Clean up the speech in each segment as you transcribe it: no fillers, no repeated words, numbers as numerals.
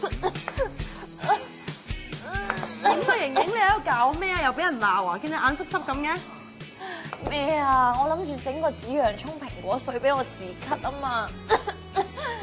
點啊，盈盈，你喺度搞咩啊？又俾人鬧啊？見你眼濕濕咁嘅。咩啊？我諗住整個紫洋葱蘋果水俾我止咳啊嘛。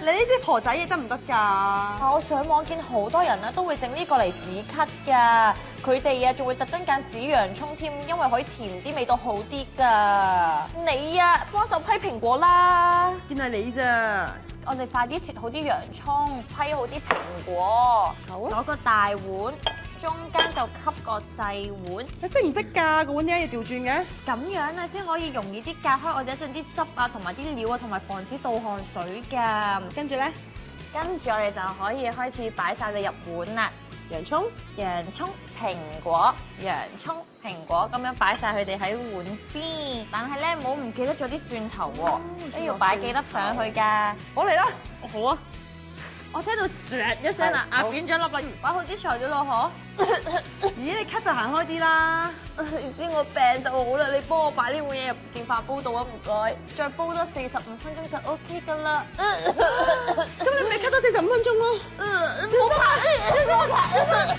你呢啲婆仔嘢得唔得㗎？我上網見好多人啊都會整呢個嚟止咳㗎，佢哋啊仲會特登揀紫洋葱添，因為可以甜啲，味道好啲㗎。你啊幫手批蘋果啦，見係你咋？我哋快啲切好啲洋葱，批好啲蘋果，好啊攞個大碗，中間就吸個細碗，你識唔識㗎？個碗點解要調轉嘅？咁樣啊先可以容易啲隔開我哋一陣啲汁啊同埋啲料啊，同埋防止倒汗水㗎。跟住咧，跟住我哋就可以開始擺晒你入碗啦。洋葱、洋葱、蘋果、洋葱、蘋果咁樣擺晒佢哋喺碗邊，但係咧唔好唔記得咗啲蒜頭喎，都要擺幾粒上去㗎。我嚟啦！好啊！我聽到唰一聲啦，壓扁咗粒啦，擺好啲材料落咦，你咳就行開啲啦！嗬。你知我病就好啦，你幫我擺呢碗嘢入電飯煲度啊，唔該。再煲多45分鐘就 OK 㗎啦。咁你咪咳多45分鐘咯。小心啊！小心啊！小心！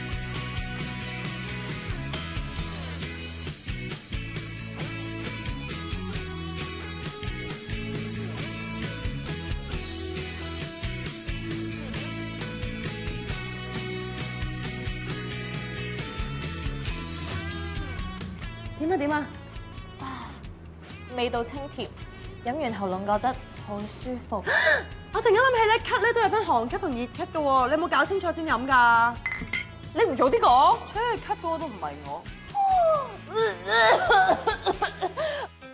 點啊點啊！味道清甜，飲完喉嚨覺得好舒服。我突然間諗起咧，咳咧都有分寒咳同熱咳嘅喎，你有冇搞清楚先飲㗎？你唔早啲講，切，咳嗰個都唔係我。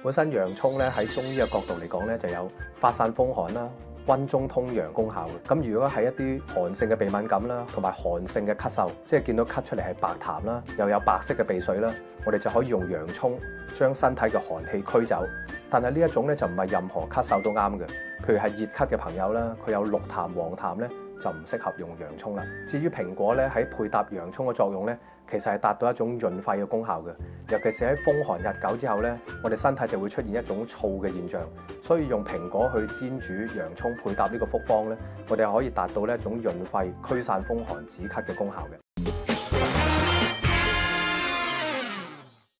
本身洋葱咧喺中醫嘅角度嚟講咧，就有發散風寒啦、溫中通陽功效嘅。咁如果係一啲寒性嘅鼻敏感啦，同埋寒性嘅咳嗽，即係見到咳出嚟係白痰啦，又有白色嘅鼻水啦，我哋就可以用洋葱將身體嘅寒氣驅走。但係呢一種咧就唔係任何咳嗽都啱嘅。譬如係熱咳嘅朋友啦，佢有綠痰、黃痰咧，就唔適合用洋葱啦。至於蘋果咧，喺配搭洋葱嘅作用咧，其實係達到一種潤肺嘅功效嘅。尤其是喺風寒日久之後咧，我哋身體就會出現一種燥嘅現象，所以用蘋果去煎煮洋葱配搭呢個複方咧，我哋可以達到呢一種潤肺、驅散風寒、止咳嘅功效嘅。